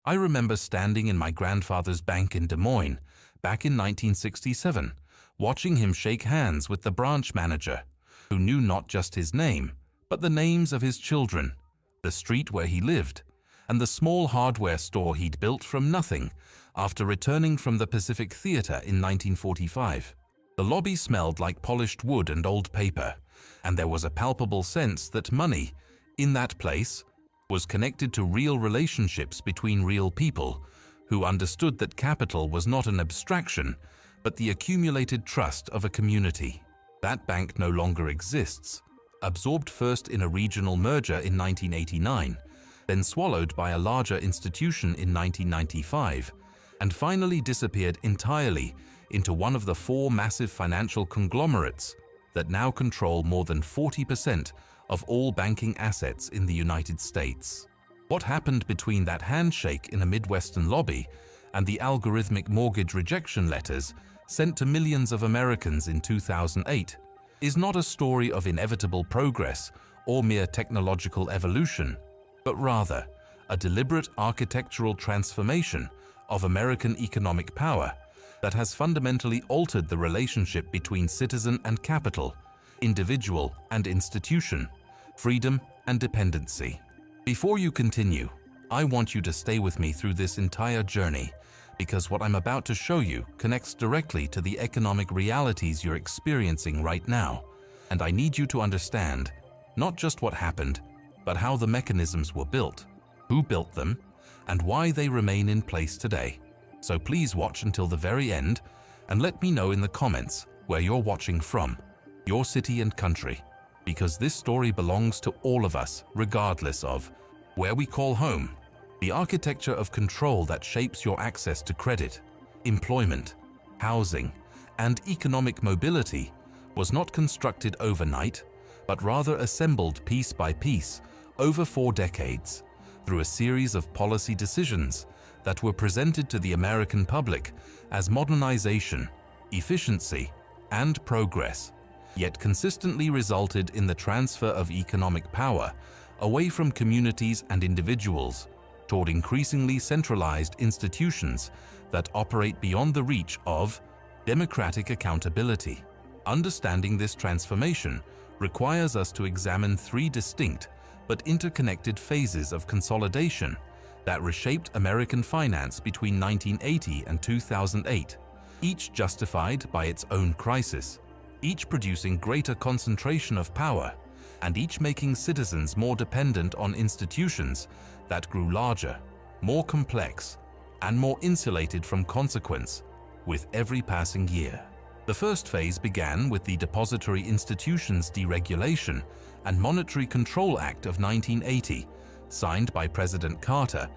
I remember standing in my grandfather's bank in Des Moines back in 1967, watching him shake hands with the branch manager, who knew not just his name, but the names of his children, the street where he lived, and the small hardware store he'd built from nothing after returning from the Pacific Theater in 1945. The lobby smelled like polished wood and old paper, and there was a palpable sense that money, in that place, was connected to real relationships between real people who understood that capital was not an abstraction, but the accumulated trust of a community. That bank no longer exists, absorbed first in a regional merger in 1989, then swallowed by a larger institution in 1995, and finally disappeared entirely into one of the four massive financial conglomerates that now control more than 40% of all banking assets in the United States. What happened between that handshake in a Midwestern lobby and the algorithmic mortgage rejection letters sent to millions of Americans in 2008 is not a story of inevitable progress or mere technological evolution, but rather a deliberate architectural transformation of American economic power that has fundamentally altered the relationship between citizen and capital, individual and institution, freedom and dependency. Before you continue, I want you to stay with me through this entire journey, because what I'm about to show you connects directly to the economic realities you're experiencing right now, and I need you to understand not just what happened, but how the mechanisms were built, who built them, and why they remain in place today. So please watch until the very end and let me know in the comments where you're watching from, your city and country, because this story belongs to all of us regardless of where we call home. The architecture of control that shapes your access to credit, employment, housing, and economic mobility was not constructed overnight, but rather assembled piece by piece over 4 decades through a series of policy decisions that were presented to the American public as modernization, efficiency, and progress, yet consistently resulted in the transfer of economic power away from communities and individuals toward increasingly centralized institutions that operate beyond the reach of democratic accountability. Understanding this transformation requires us to examine 3 distinct but interconnected phases of consolidation that reshaped American finance between 1980 and 2008, each justified by its own crisis, each producing greater concentration of power, and each making citizens more dependent on institutions that grew larger, more complex, and more insulated from consequence with every passing year. The first phase began with the Depository Institutions Deregulation and Monetary Control Act of 1980, signed by President Carter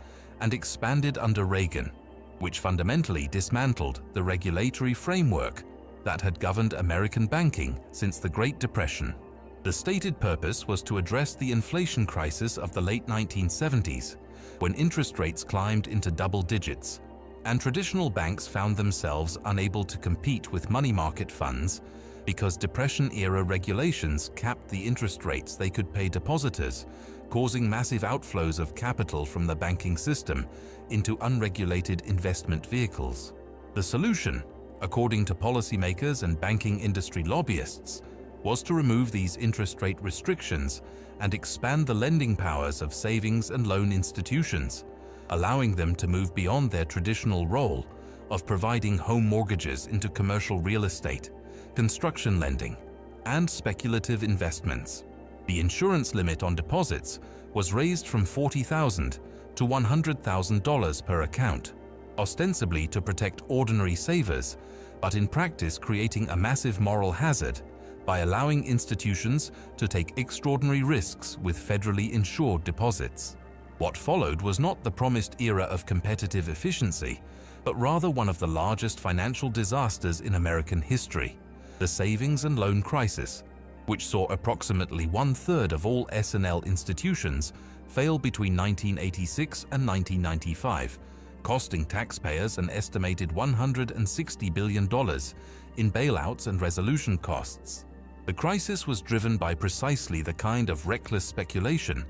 and expanded under Reagan, which fundamentally dismantled the regulatory framework that had governed American banking since the Great Depression. The stated purpose was to address the inflation crisis of the late 1970s, when interest rates climbed into double digits, and traditional banks found themselves unable to compete with money market funds because Depression-era regulations capped the interest rates they could pay depositors, causing massive outflows of capital from the banking system into unregulated investment vehicles. The solution, according to policymakers and banking industry lobbyists, was to remove these interest rate restrictions and expand the lending powers of savings and loan institutions, allowing them to move beyond their traditional role of providing home mortgages into commercial real estate, construction lending, and speculative investments. The insurance limit on deposits was raised from $40,000 to $100,000 per account, ostensibly to protect ordinary savers, but in practice creating a massive moral hazard by allowing institutions to take extraordinary risks with federally insured deposits. What followed was not the promised era of competitive efficiency, but rather one of the largest financial disasters in American history, the savings and loan crisis, which saw approximately 1/3 of all S&L institutions fail between 1986 and 1995, costing taxpayers an estimated $160 billion in bailouts and resolution costs. The crisis was driven by precisely the kind of reckless speculation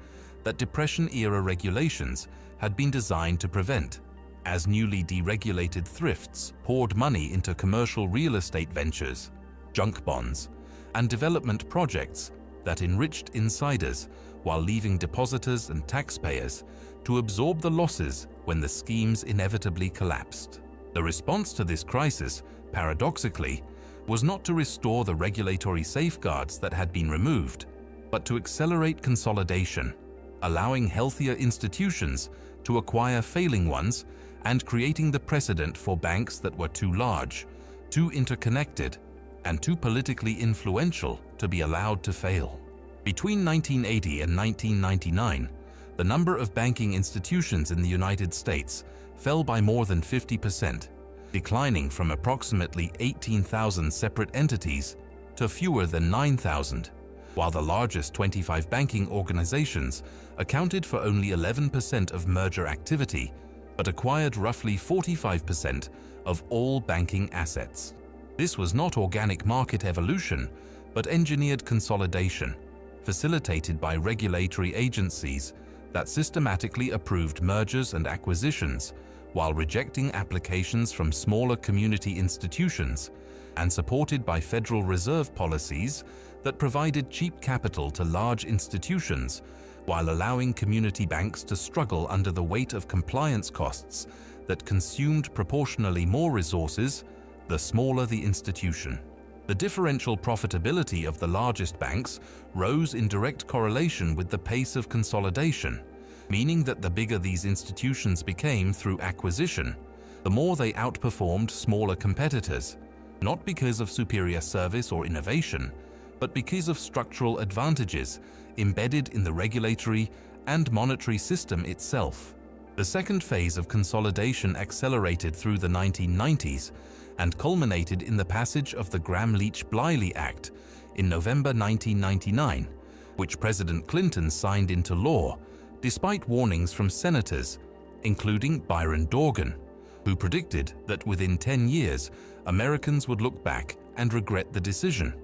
that Depression-era regulations had been designed to prevent, as newly deregulated thrifts poured money into commercial real estate ventures, junk bonds, and development projects that enriched insiders while leaving depositors and taxpayers to absorb the losses when the schemes inevitably collapsed. The response to this crisis, paradoxically, was not to restore the regulatory safeguards that had been removed, but to accelerate consolidation, allowing healthier institutions to acquire failing ones and creating the precedent for banks that were too large, too interconnected, and too politically influential to be allowed to fail. Between 1980 and 1999, the number of banking institutions in the United States fell by more than 50%, declining from approximately 18,000 separate entities to fewer than 9,000, while the largest 25 banking organizations accounted for only 11% of merger activity, but acquired roughly 45% of all banking assets. This was not organic market evolution, but engineered consolidation, facilitated by regulatory agencies that systematically approved mergers and acquisitions while rejecting applications from smaller community institutions, and supported by Federal Reserve policies that provided cheap capital to large institutions while allowing community banks to struggle under the weight of compliance costs that consumed proportionally more resources the smaller the institution. The differential profitability of the largest banks rose in direct correlation with the pace of consolidation, meaning that the bigger these institutions became through acquisition, the more they outperformed smaller competitors, not because of superior service or innovation, but because of structural advantages embedded in the regulatory and monetary system itself. The second phase of consolidation accelerated through the 1990s and culminated in the passage of the Gramm-Leach-Bliley Act in November 1999, which President Clinton signed into law despite warnings from senators, including Byron Dorgan, who predicted that within 10 years Americans would look back and regret the decision,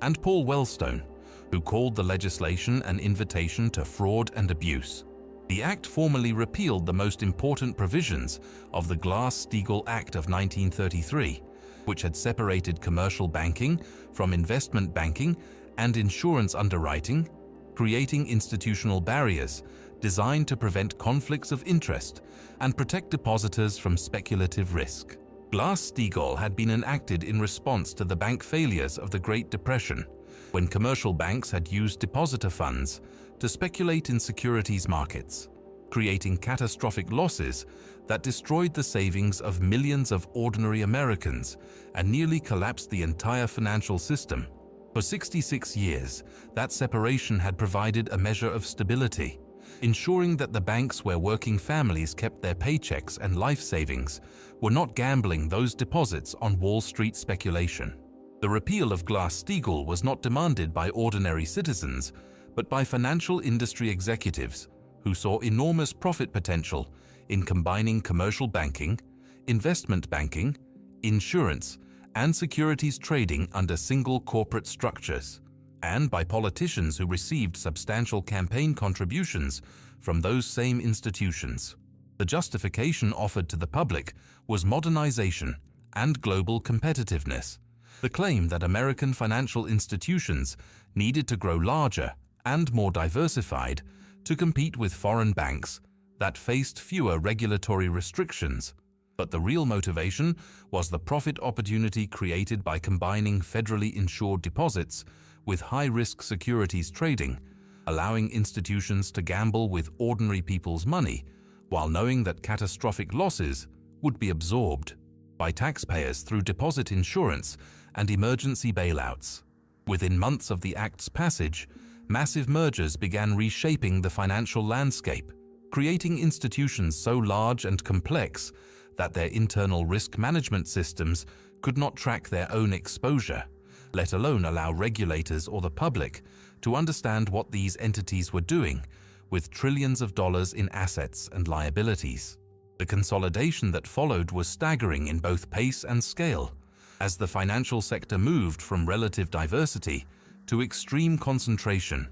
and Paul Wellstone, who called the legislation an invitation to fraud and abuse. The act formally repealed the most important provisions of the Glass-Steagall Act of 1933, which had separated commercial banking from investment banking and insurance underwriting, creating institutional barriers designed to prevent conflicts of interest and protect depositors from speculative risk. Glass-Steagall had been enacted in response to the bank failures of the Great Depression, when commercial banks had used depositor funds to speculate in securities markets, creating catastrophic losses that destroyed the savings of millions of ordinary Americans and nearly collapsed the entire financial system. For 66 years, that separation had provided a measure of stability, ensuring that the banks where working families kept their paychecks and life savings were not gambling those deposits on Wall Street speculation. The repeal of Glass-Steagall was not demanded by ordinary citizens, but by financial industry executives who saw enormous profit potential in combining commercial banking, investment banking, insurance, and securities trading under single corporate structures, and by politicians who received substantial campaign contributions from those same institutions. The justification offered to the public was modernization and global competitiveness, the claim that American financial institutions needed to grow larger and more diversified to compete with foreign banks that faced fewer regulatory restrictions. But the real motivation was the profit opportunity created by combining federally insured deposits with high-risk securities trading, allowing institutions to gamble with ordinary people's money while knowing that catastrophic losses would be absorbed by taxpayers through deposit insurance and emergency bailouts. Within months of the Act's passage, massive mergers began reshaping the financial landscape, creating institutions so large and complex that their internal risk management systems could not track their own exposure, let alone allow regulators or the public to understand what these entities were doing with trillions of dollars in assets and liabilities. The consolidation that followed was staggering in both pace and scale, as the financial sector moved from relative diversity to extreme concentration,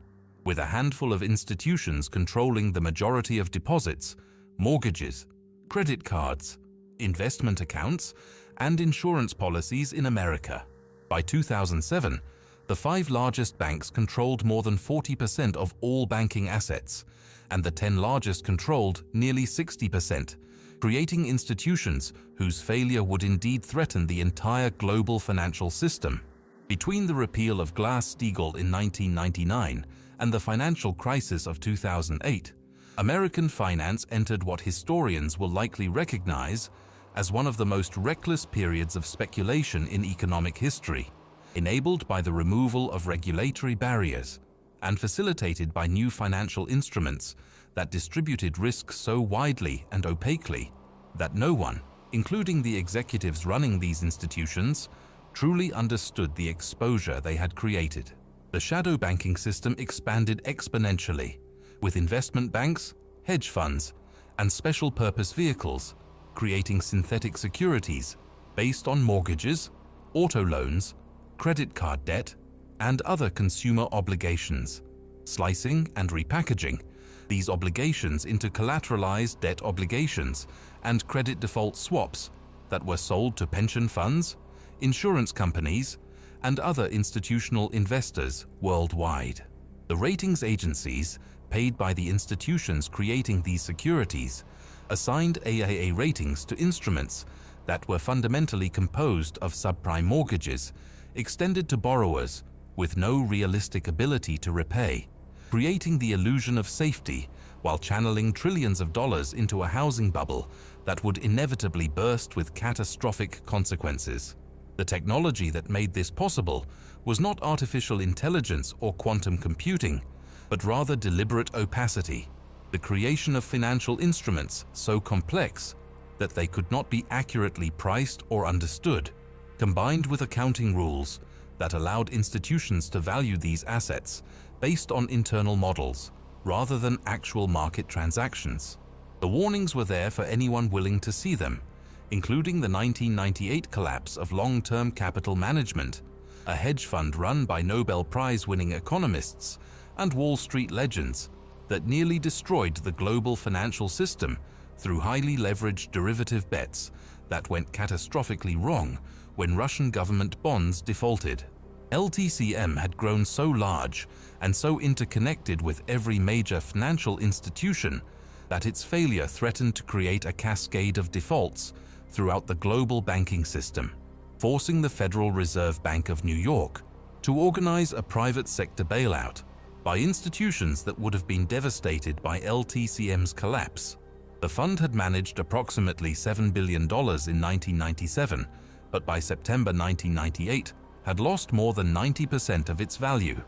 with a handful of institutions controlling the majority of deposits, mortgages, credit cards, investment accounts, and insurance policies in America. By 2007, the 5 largest banks controlled more than 40% of all banking assets, and the 10 largest controlled nearly 60%, creating institutions whose failure would indeed threaten the entire global financial system. Between the repeal of Glass-Steagall in 1999 and the financial crisis of 2008, American finance entered what historians will likely recognize as one of the most reckless periods of speculation in economic history, enabled by the removal of regulatory barriers and facilitated by new financial instruments that distributed risk so widely and opaquely that no one, including the executives running these institutions, truly understood the exposure they had created. The shadow banking system expanded exponentially, with investment banks, hedge funds, and special-purpose vehicles creating synthetic securities based on mortgages, auto loans, credit card debt, and other consumer obligations, slicing and repackaging these obligations into collateralized debt obligations and credit default swaps that were sold to pension funds, insurance companies, and other institutional investors worldwide. The ratings agencies, paid by the institutions creating these securities, assigned AAA ratings to instruments that were fundamentally composed of subprime mortgages extended to borrowers with no realistic ability to repay, creating the illusion of safety while channeling trillions of dollars into a housing bubble that would inevitably burst with catastrophic consequences. The technology that made this possible was not artificial intelligence or quantum computing, but rather deliberate opacity, the creation of financial instruments so complex that they could not be accurately priced or understood, combined with accounting rules that allowed institutions to value these assets based on internal models rather than actual market transactions. The warnings were there for anyone willing to see them, including the 1998 collapse of long-term capital management, a hedge fund run by Nobel Prize-winning economists and Wall Street legends that nearly destroyed the global financial system through highly leveraged derivative bets that went catastrophically wrong when Russian government bonds defaulted. LTCM had grown so large and so interconnected with every major financial institution that its failure threatened to create a cascade of defaults throughout the global banking system, forcing the Federal Reserve Bank of New York to organize a private sector bailout by institutions that would have been devastated by LTCM's collapse. The fund had managed approximately $7 billion in 1997, but by September 1998 had lost more than 90% of its value,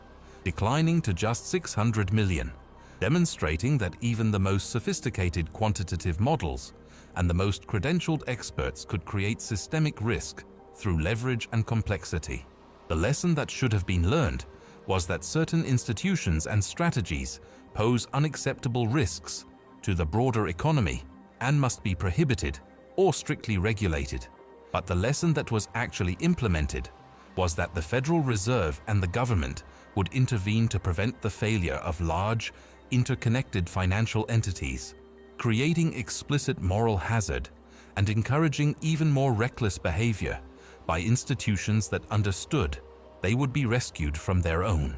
declining to just $600 million, demonstrating that even the most sophisticated quantitative models and the most credentialed experts could create systemic risk through leverage and complexity. The lesson that should have been learned was that certain institutions and strategies pose unacceptable risks to the broader economy and must be prohibited or strictly regulated. But the lesson that was actually implemented was that the Federal Reserve and the government would intervene to prevent the failure of large, interconnected financial entities, creating explicit moral hazard and encouraging even more reckless behavior by institutions that understood they would be rescued from their own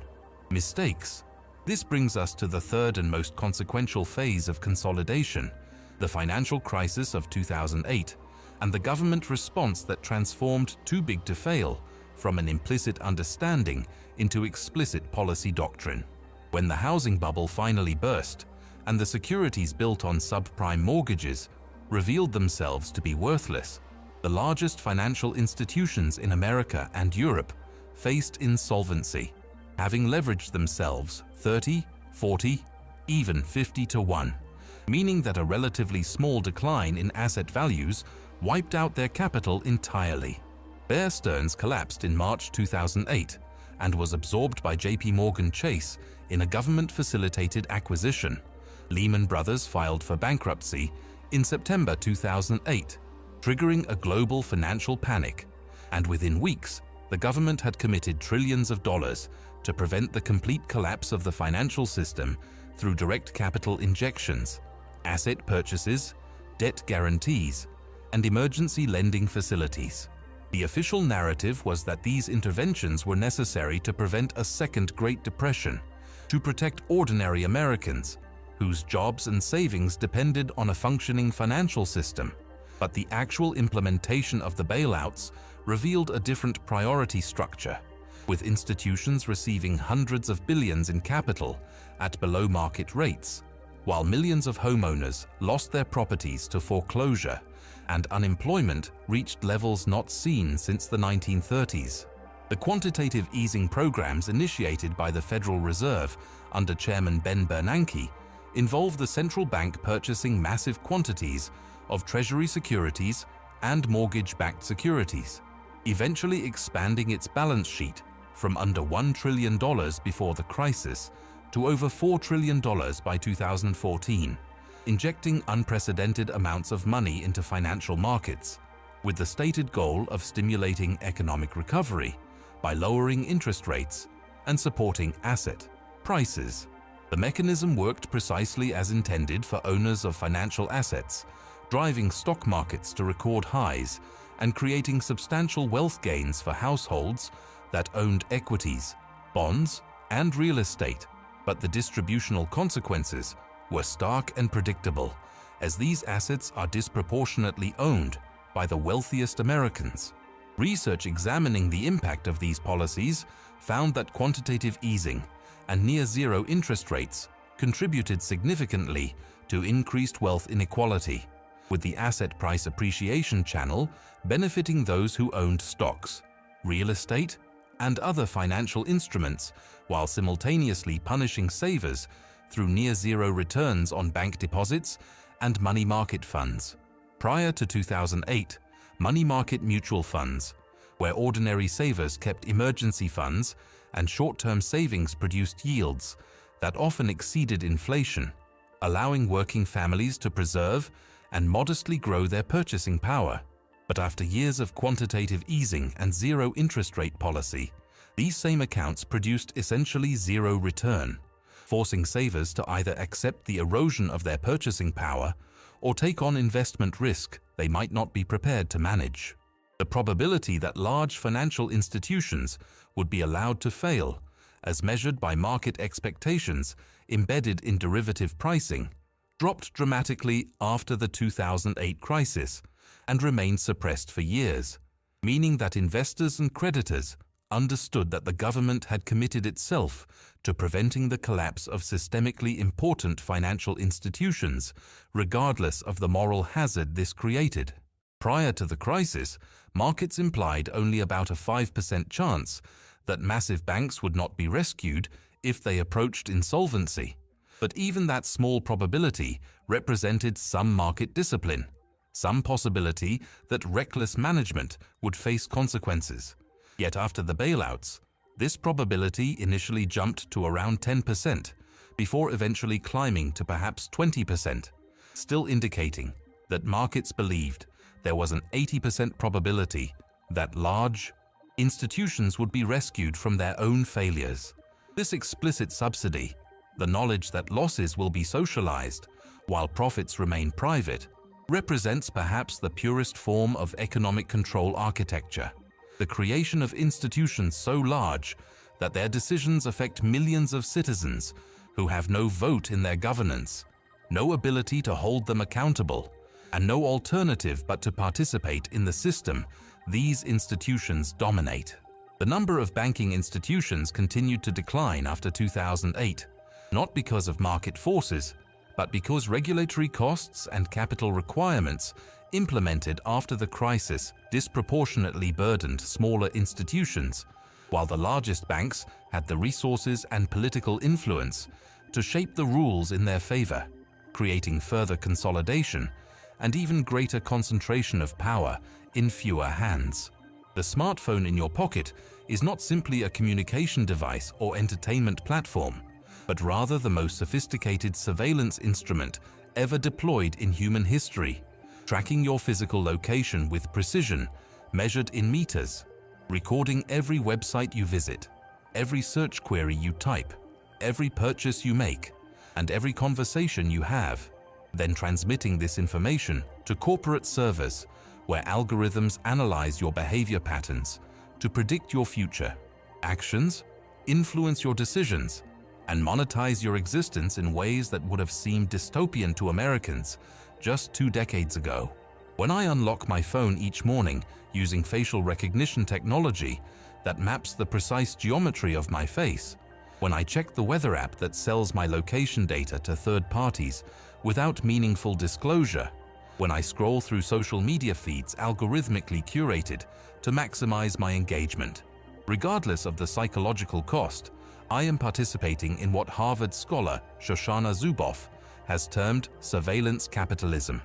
mistakes. This brings us to the third and most consequential phase of consolidation, the financial crisis of 2008, and the government response that transformed too big to fail from an implicit understanding into explicit policy doctrine. When the housing bubble finally burst and the securities built on subprime mortgages revealed themselves to be worthless, the largest financial institutions in America and Europe faced insolvency, having leveraged themselves 30, 40, even 50 to 1, meaning that a relatively small decline in asset values wiped out their capital entirely. Bear Stearns collapsed in March 2008 and was absorbed by JP Morgan Chase in a government-facilitated acquisition. Lehman Brothers filed for bankruptcy in September 2008, triggering a global financial panic, and within weeks, the government had committed trillions of dollars to prevent the complete collapse of the financial system through direct capital injections, asset purchases, debt guarantees, and emergency lending facilities. The official narrative was that these interventions were necessary to prevent a second Great Depression, to protect ordinary Americans, whose jobs and savings depended on a functioning financial system. But the actual implementation of the bailouts revealed a different priority structure, with institutions receiving hundreds of billions in capital at below-market rates, while millions of homeowners lost their properties to foreclosure and unemployment reached levels not seen since the 1930s. The quantitative easing programs initiated by the Federal Reserve under Chairman Ben Bernanke involved the central bank purchasing massive quantities of Treasury securities and mortgage-backed securities, eventually expanding its balance sheet from under $1 trillion before the crisis to over $4 trillion by 2014, injecting unprecedented amounts of money into financial markets, with the stated goal of stimulating economic recovery by lowering interest rates and supporting asset prices. The mechanism worked precisely as intended for owners of financial assets, driving stock markets to record highs and creating substantial wealth gains for households that owned equities, bonds, and real estate. But the distributional consequences were stark and predictable, as these assets are disproportionately owned by the wealthiest Americans. Research examining the impact of these policies found that quantitative easing and near-zero interest rates contributed significantly to increased wealth inequality, with the asset price appreciation channel benefiting those who owned stocks, real estate, and other financial instruments, while simultaneously punishing savers through near-zero returns on bank deposits and money market funds. Prior to 2008, money market mutual funds, where ordinary savers kept emergency funds and short-term savings, produced yields that often exceeded inflation, allowing working families to preserve and modestly grow their purchasing power. But after years of quantitative easing and zero interest rate policy, these same accounts produced essentially zero return, forcing savers to either accept the erosion of their purchasing power or take on investment risk they might not be prepared to manage. The probability that large financial institutions would be allowed to fail, as measured by market expectations embedded in derivative pricing, dropped dramatically after the 2008 crisis and remained suppressed for years, meaning that investors and creditors understood that the government had committed itself to preventing the collapse of systemically important financial institutions, regardless of the moral hazard this created. Prior to the crisis, markets implied only about a 5% chance that massive banks would not be rescued if they approached insolvency. But even that small probability represented some market discipline, some possibility that reckless management would face consequences. Yet after the bailouts, this probability initially jumped to around 10%, before eventually climbing to perhaps 20%, still indicating that markets believed there was an 80% probability that large institutions would be rescued from their own failures. This explicit subsidy, the knowledge that losses will be socialized while profits remain private, represents perhaps the purest form of economic control architecture. The creation of institutions so large that their decisions affect millions of citizens who have no vote in their governance, no ability to hold them accountable, and no alternative but to participate in the system these institutions dominate. The number of banking institutions continued to decline after 2008, not because of market forces, but because regulatory costs and capital requirements implemented after the crisis disproportionately burdened smaller institutions, while the largest banks had the resources and political influence to shape the rules in their favor, creating further consolidation and even greater concentration of power in fewer hands. The smartphone in your pocket is not simply a communication device or entertainment platform, but rather the most sophisticated surveillance instrument ever deployed in human history, tracking your physical location with precision, measured in meters, recording every website you visit, every search query you type, every purchase you make, and every conversation you have, then transmitting this information to corporate servers where algorithms analyze your behavior patterns to predict your future actions, influence your decisions, and monetize your existence in ways that would have seemed dystopian to Americans just 2 decades ago. When I unlock my phone each morning using facial recognition technology that maps the precise geometry of my face, when I check the weather app that sells my location data to third parties without meaningful disclosure, when I scroll through social media feeds algorithmically curated to maximize my engagement, regardless of the psychological cost, I am participating in what Harvard scholar Shoshana Zuboff has termed surveillance capitalism,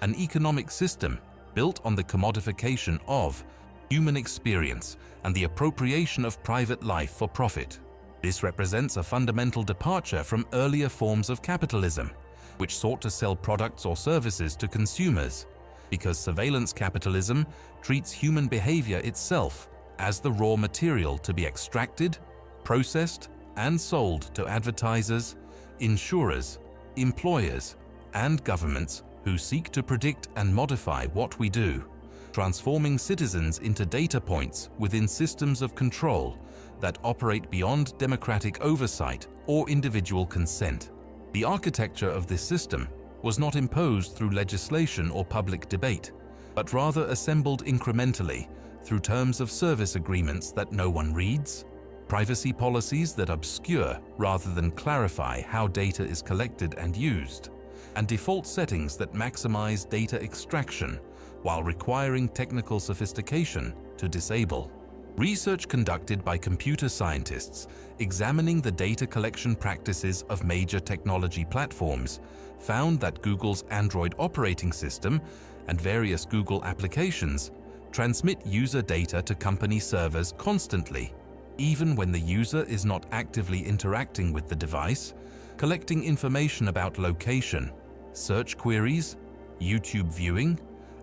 an economic system built on the commodification of human experience and the appropriation of private life for profit. This represents a fundamental departure from earlier forms of capitalism, which sought to sell products or services to consumers, because surveillance capitalism treats human behavior itself as the raw material to be extracted, processed, and sold to advertisers, insurers, employers, and governments who seek to predict and modify what we do, transforming citizens into data points within systems of control that operate beyond democratic oversight or individual consent. The architecture of this system was not imposed through legislation or public debate, but rather assembled incrementally through terms of service agreements that no one reads, privacy policies that obscure rather than clarify how data is collected and used, and default settings that maximize data extraction while requiring technical sophistication to disable. Research conducted by computer scientists examining the data collection practices of major technology platforms found that Google's Android operating system and various Google applications transmit user data to company servers constantly, even when the user is not actively interacting with the device, collecting information about location, search queries, YouTube viewing,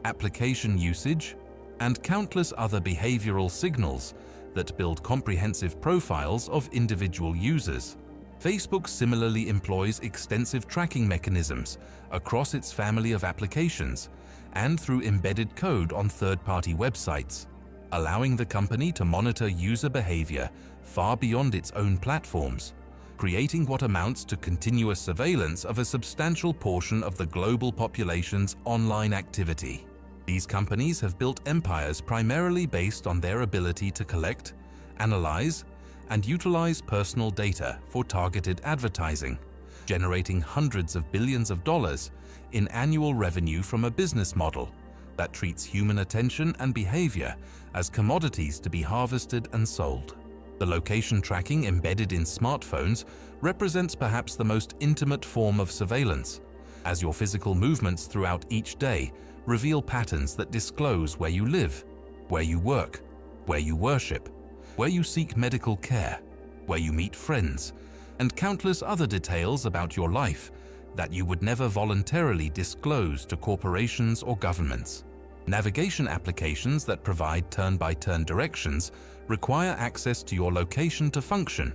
application usage, and countless other behavioral signals that build comprehensive profiles of individual users. Facebook similarly employs extensive tracking mechanisms across its family of applications and through embedded code on third-party websites, allowing the company to monitor user behavior far beyond its own platforms, creating what amounts to continuous surveillance of a substantial portion of the global population's online activity. These companies have built empires primarily based on their ability to collect, analyze, and utilize personal data for targeted advertising, generating hundreds of billions of dollars in annual revenue from a business model that treats human attention and behavior as commodities to be harvested and sold. The location tracking embedded in smartphones represents perhaps the most intimate form of surveillance, as your physical movements throughout each day reveal patterns that disclose where you live, where you work, where you worship, where you seek medical care, where you meet friends, and countless other details about your life that you would never voluntarily disclose to corporations or governments. Navigation applications that provide turn-by-turn directions require access to your location to function,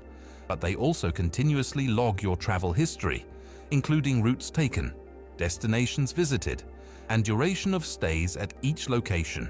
but they also continuously log your travel history, including routes taken, destinations visited, and duration of stays at each location,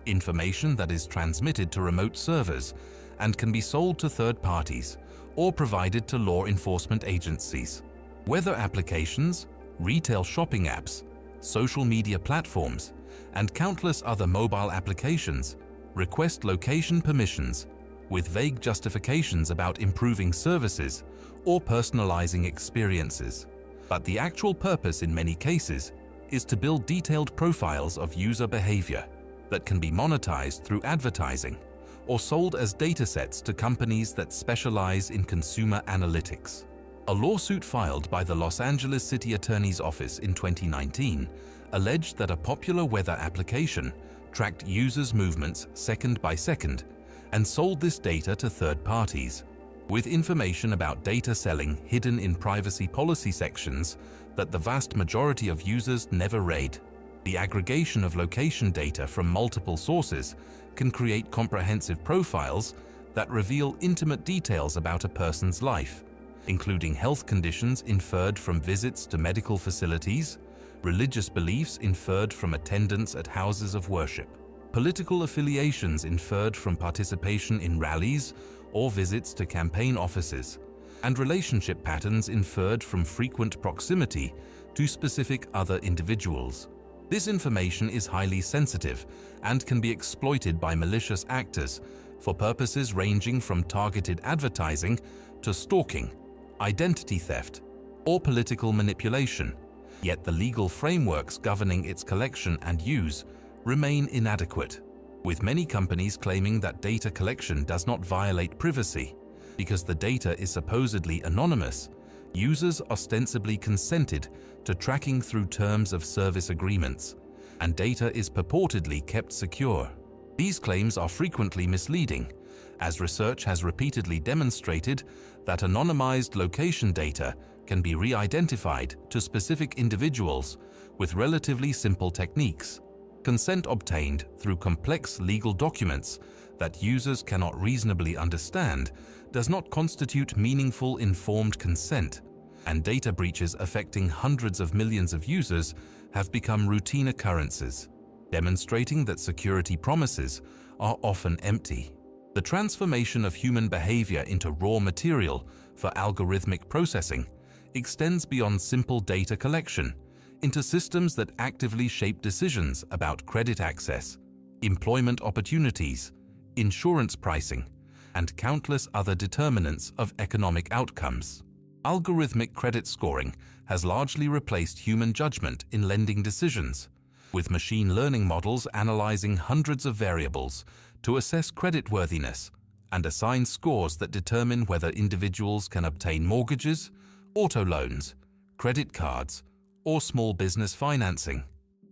information that is transmitted to remote servers and can be sold to third parties or provided to law enforcement agencies. Weather applications, retail shopping apps, social media platforms, and countless other mobile applications request location permissions with vague justifications about improving services or personalizing experiences. But the actual purpose in many cases is to build detailed profiles of user behavior that can be monetized through advertising or sold as datasets to companies that specialize in consumer analytics. A lawsuit filed by the Los Angeles City Attorney's Office in 2019 alleged that a popular weather application tracked users' movements second by second and sold this data to third parties, with information about data selling hidden in privacy policy sections that the vast majority of users never read. The aggregation of location data from multiple sources can create comprehensive profiles that reveal intimate details about a person's life, including health conditions inferred from visits to medical facilities, religious beliefs inferred from attendance at houses of worship, political affiliations inferred from participation in rallies or visits to campaign offices, and relationship patterns inferred from frequent proximity to specific other individuals. This information is highly sensitive and can be exploited by malicious actors for purposes ranging from targeted advertising to stalking, identity theft, or political manipulation. Yet the legal frameworks governing its collection and use remain inadequate, with many companies claiming that data collection does not violate privacy. Because the data is supposedly anonymous, users ostensibly consented to tracking through terms of service agreements, and data is purportedly kept secure. These claims are frequently misleading, as research has repeatedly demonstrated that anonymized location data can be re-identified to specific individuals with relatively simple techniques. Consent obtained through complex legal documents that users cannot reasonably understand does not constitute meaningful informed consent, and data breaches affecting hundreds of millions of users have become routine occurrences, demonstrating that security promises are often empty. The transformation of human behavior into raw material for algorithmic processing extends beyond simple data collection into systems that actively shape decisions about credit access, employment opportunities, insurance pricing, and countless other determinants of economic outcomes. Algorithmic credit scoring has largely replaced human judgment in lending decisions, with machine learning models analyzing hundreds of variables to assess creditworthiness and assign scores that determine whether individuals can obtain mortgages, auto loans, credit cards, or small business financing.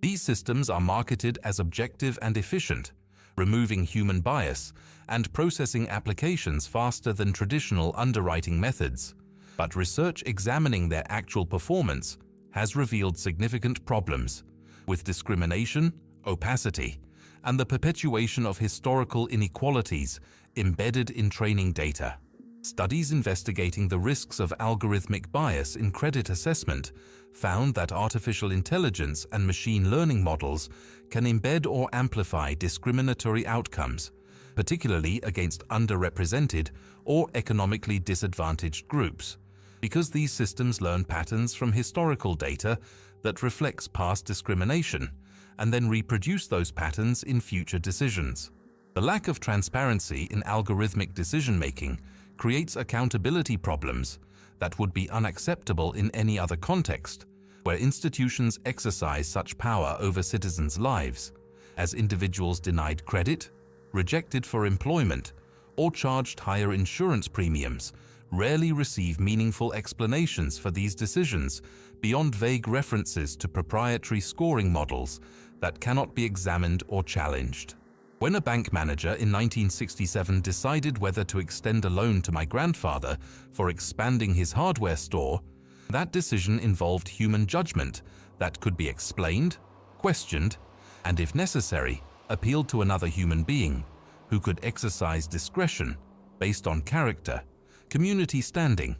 These systems are marketed as objective and efficient, removing human bias and processing applications faster than traditional underwriting methods. But research examining their actual performance has revealed significant problems, with discrimination, opacity, and the perpetuation of historical inequalities embedded in training data. Studies investigating the risks of algorithmic bias in credit assessment found that artificial intelligence and machine learning models can embed or amplify discriminatory outcomes, particularly against underrepresented or economically disadvantaged groups, because these systems learn patterns from historical data that reflects past discrimination and then reproduce those patterns in future decisions. The lack of transparency in algorithmic decision-making creates accountability problems that would be unacceptable in any other context, where institutions exercise such power over citizens' lives, as individuals denied credit, rejected for employment, or charged higher insurance premiums rarely receive meaningful explanations for these decisions beyond vague references to proprietary scoring models that cannot be examined or challenged. When a bank manager in 1967 decided whether to extend a loan to my grandfather for expanding his hardware store, that decision involved human judgment that could be explained, questioned, and if necessary, appealed to another human being who could exercise discretion based on character, community standing,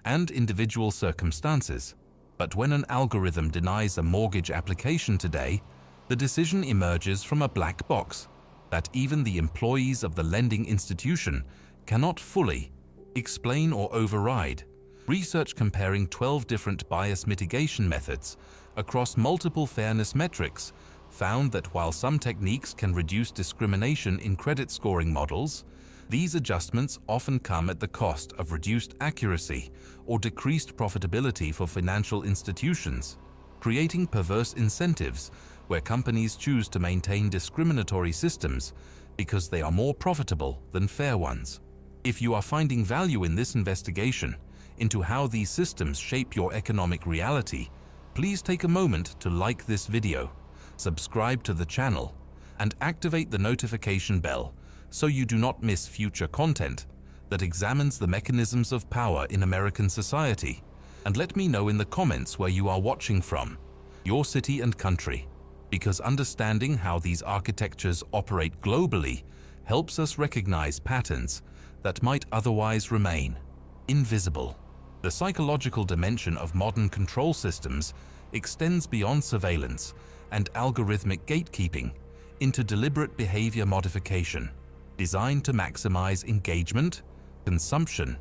and individual circumstances. But when an algorithm denies a mortgage application today, the decision emerges from a black box that even the employees of the lending institution cannot fully explain or override. Research comparing 12 different bias mitigation methods across multiple fairness metrics found that while some techniques can reduce discrimination in credit scoring models, these adjustments often come at the cost of reduced accuracy or decreased profitability for financial institutions, creating perverse incentives where companies choose to maintain discriminatory systems because they are more profitable than fair ones. If you are finding value in this investigation into how these systems shape your economic reality, please take a moment to like this video, subscribe to the channel, and activate the notification bell so you do not miss future content that examines the mechanisms of power in American society. And let me know in the comments where you are watching from, your city and country, because understanding how these architectures operate globally helps us recognize patterns that might otherwise remain invisible. The psychological dimension of modern control systems extends beyond surveillance and algorithmic gatekeeping into deliberate behavior modification, designed to maximize engagement, consumption,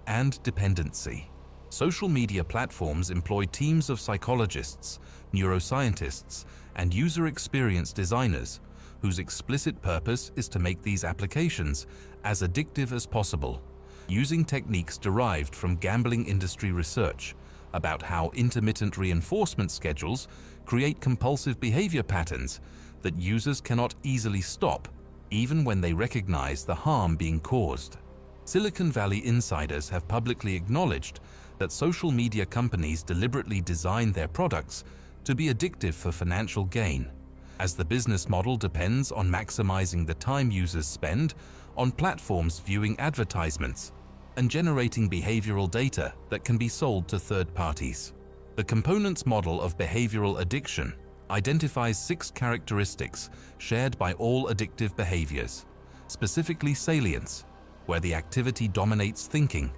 and dependency. Social media platforms employ teams of psychologists, neuroscientists, and user experience designers whose explicit purpose is to make these applications as addictive as possible, using techniques derived from gambling industry research about how intermittent reinforcement schedules create compulsive behavior patterns that users cannot easily stop, even when they recognize the harm being caused. Silicon Valley insiders have publicly acknowledged that social media companies deliberately design their products to be addictive for financial gain, as the business model depends on maximizing the time users spend on platforms viewing advertisements and generating behavioral data that can be sold to third parties. The components model of behavioral addiction identifies 6 characteristics shared by all addictive behaviors, specifically salience, where the activity dominates thinking;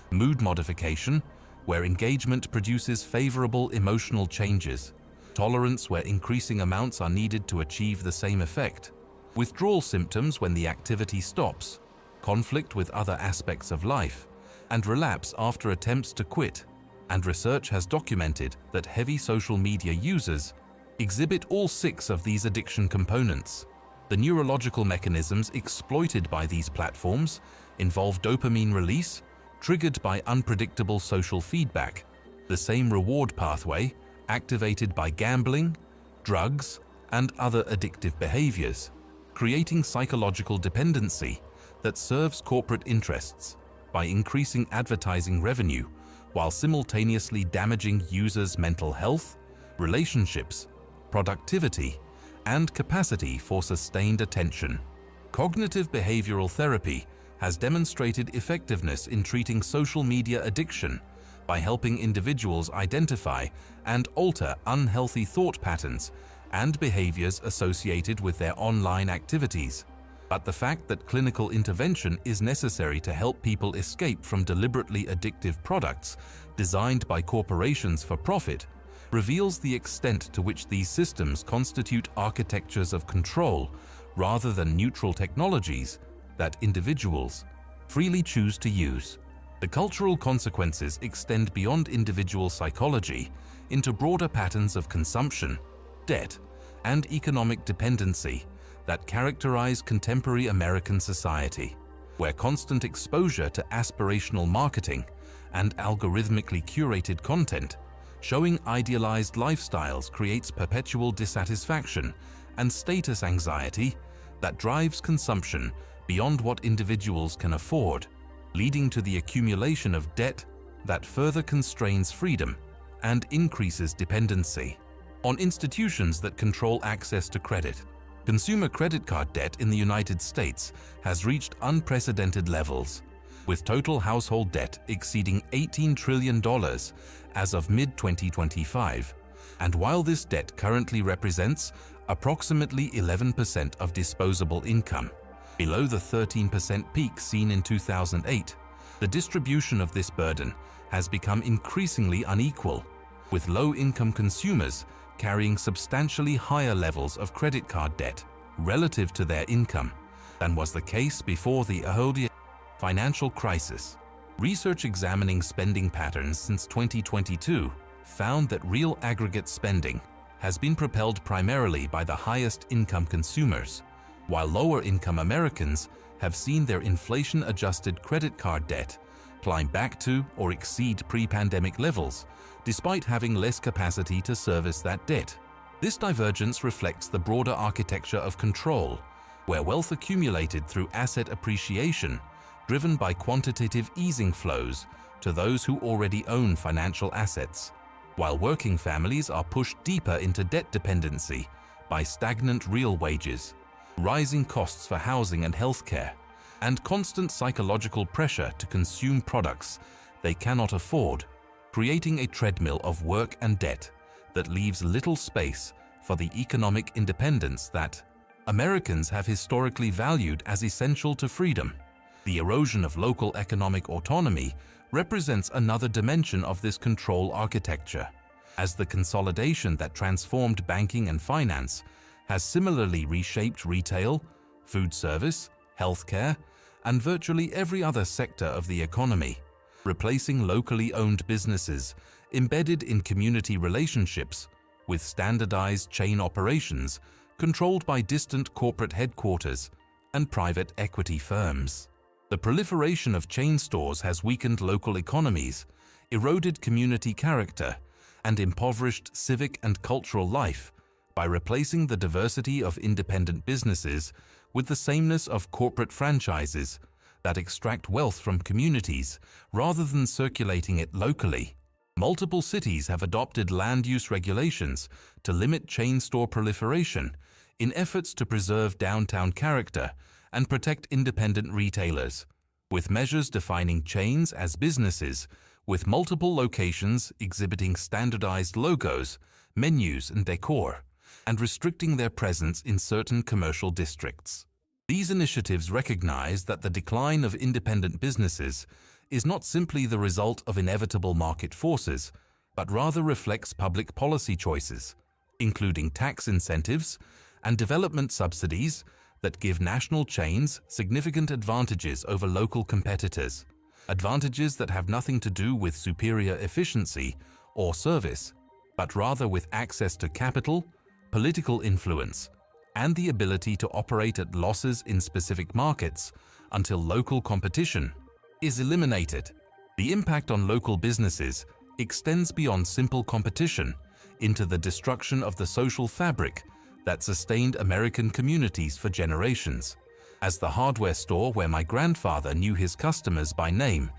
mood modification, where engagement produces favorable emotional changes; tolerance, where increasing amounts are needed to achieve the same effect; withdrawal symptoms when the activity stops; conflict with other aspects of life; and relapse after attempts to quit. And research has documented that heavy social media users exhibit all 6 of these addiction components. The neurological mechanisms exploited by these platforms involve dopamine release, triggered by unpredictable social feedback, the same reward pathway activated by gambling, drugs, and other addictive behaviors, creating psychological dependency that serves corporate interests by increasing advertising revenue while simultaneously damaging users' mental health, relationships, productivity, and capacity for sustained attention. Cognitive behavioral therapy has demonstrated effectiveness in treating social media addiction by helping individuals identify and alter unhealthy thought patterns and behaviors associated with their online activities. But the fact that clinical intervention is necessary to help people escape from deliberately addictive products designed by corporations for profit reveals the extent to which these systems constitute architectures of control rather than neutral technologies that individuals freely choose to use. The cultural consequences extend beyond individual psychology into broader patterns of consumption, debt, and economic dependency that characterize contemporary American society, where constant exposure to aspirational marketing and algorithmically curated content showing idealized lifestyles creates perpetual dissatisfaction and status anxiety that drives consumption beyond what individuals can afford, leading to the accumulation of debt that further constrains freedom and increases dependency on institutions that control access to credit. Consumer credit card debt in the United States has reached unprecedented levels, with total household debt exceeding $18 trillion as of mid-2025. And while this debt currently represents approximately 11% of disposable income, below the 13% peak seen in 2008, the distribution of this burden has become increasingly unequal, with low-income consumers carrying substantially higher levels of credit card debt relative to their income than was the case before the financial crisis. Research examining spending patterns since 2022 found that real aggregate spending has been propelled primarily by the highest income consumers, while lower income Americans have seen their inflation-adjusted credit card debt climb back to or exceed pre-pandemic levels, despite having less capacity to service that debt. This divergence reflects the broader architecture of control, where wealth accumulated through asset appreciation, driven by quantitative easing flows to those who already own financial assets, while working families are pushed deeper into debt dependency by stagnant real wages, rising costs for housing and healthcare, and constant psychological pressure to consume products they cannot afford, creating a treadmill of work and debt that leaves little space for the economic independence that Americans have historically valued as essential to freedom. The erosion of local economic autonomy represents another dimension of this control architecture, as the consolidation that transformed banking and finance has similarly reshaped retail, food service, healthcare, and virtually every other sector of the economy, replacing locally owned businesses embedded in community relationships with standardized chain operations controlled by distant corporate headquarters and private equity firms. The proliferation of chain stores has weakened local economies, eroded community character, and impoverished civic and cultural life by replacing the diversity of independent businesses with the sameness of corporate franchises that extract wealth from communities rather than circulating it locally. Multiple cities have adopted land use regulations to limit chain store proliferation in efforts to preserve downtown character and protect independent retailers, with measures defining chains as businesses with multiple locations exhibiting standardized logos, menus, and decor, and restricting their presence in certain commercial districts. These initiatives recognize that the decline of independent businesses is not simply the result of inevitable market forces, but rather reflects public policy choices, including tax incentives and development subsidies that give national chains significant advantages over local competitors, advantages that have nothing to do with superior efficiency or service, but rather with access to capital, political influence, and the ability to operate at losses in specific markets until local competition is eliminated. The impact on local businesses extends beyond simple competition into the destruction of the social fabric that sustained American communities for generations, as the hardware store where my grandfather knew his customers by name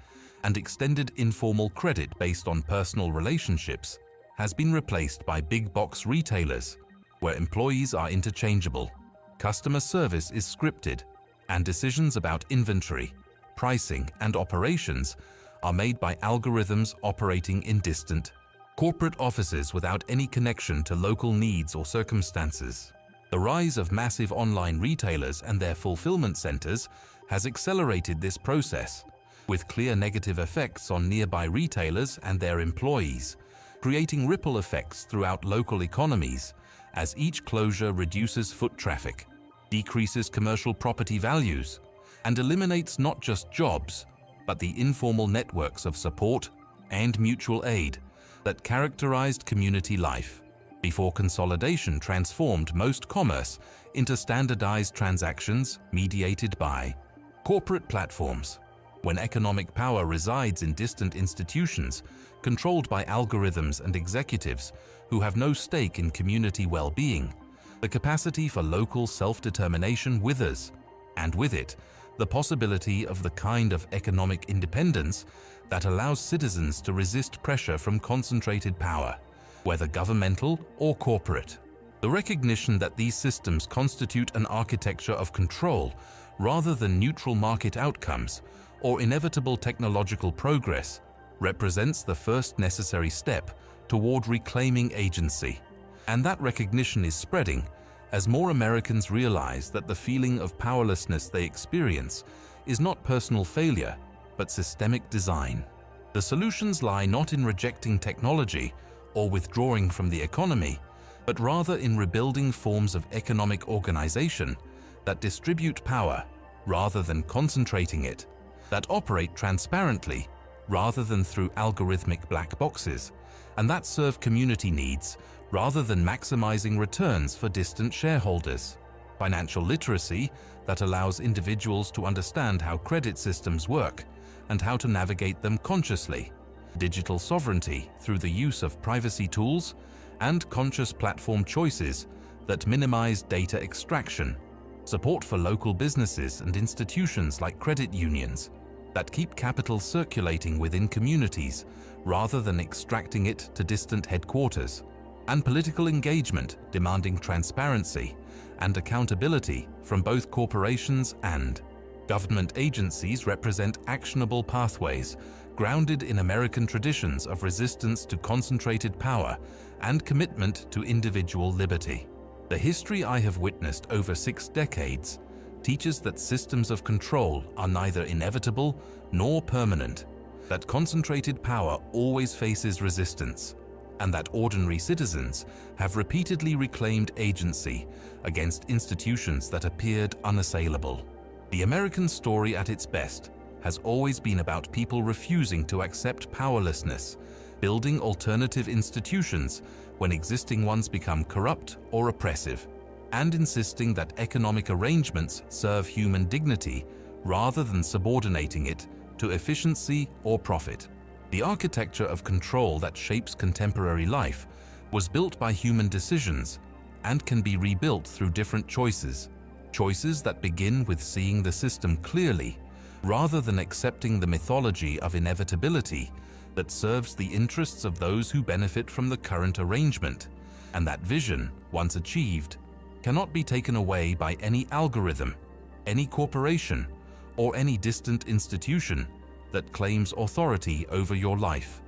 and extended informal credit based on personal relationships has been replaced by big box retailers where employees are interchangeable, customer service is scripted, and decisions about inventory, pricing, and operations are made by algorithms operating in distant corporate offices without any connection to local needs or circumstances. The rise of massive online retailers and their fulfillment centers has accelerated this process, with clear negative effects on nearby retailers and their employees, creating ripple effects throughout local economies as each closure reduces foot traffic, decreases commercial property values, and eliminates not just jobs, but the informal networks of support and mutual aid that characterized community life before consolidation transformed most commerce into standardized transactions mediated by corporate platforms. When economic power resides in distant institutions controlled by algorithms and executives who have no stake in community well-being, the capacity for local self-determination withers, and with it, the possibility of the kind of economic independence that allows citizens to resist pressure from concentrated power, whether governmental or corporate. The recognition that these systems constitute an architecture of control rather than neutral market outcomes or inevitable technological progress represents the first necessary step toward reclaiming agency. And that recognition is spreading as more Americans realize that the feeling of powerlessness they experience is not personal failure, but systemic design. The solutions lie not in rejecting technology or withdrawing from the economy, but rather in rebuilding forms of economic organization that distribute power rather than concentrating it, that operate transparently rather than through algorithmic black boxes, and that serve community needs rather than maximizing returns for distant shareholders. Financial literacy that allows individuals to understand how credit systems work and how to navigate them consciously. Digital sovereignty through the use of privacy tools and conscious platform choices that minimize data extraction. Support for local businesses and institutions like credit unions that keep capital circulating within communities rather than extracting it to distant headquarters. And political engagement demanding transparency and accountability from both corporations and government agencies represent actionable pathways grounded in American traditions of resistance to concentrated power and commitment to individual liberty. The history I have witnessed over 6 decades teaches that systems of control are neither inevitable nor permanent, that concentrated power always faces resistance, and that ordinary citizens have repeatedly reclaimed agency against institutions that appeared unassailable. The American story at its best has always been about people refusing to accept powerlessness, building alternative institutions when existing ones become corrupt or oppressive, and insisting that economic arrangements serve human dignity rather than subordinating it to efficiency or profit. The architecture of control that shapes contemporary life was built by human decisions and can be rebuilt through different choices that begin with seeing the system clearly rather than accepting the mythology of inevitability that serves the interests of those who benefit from the current arrangement, and that vision, once achieved, cannot be taken away by any algorithm, any corporation, or any distant institution that claims authority over your life.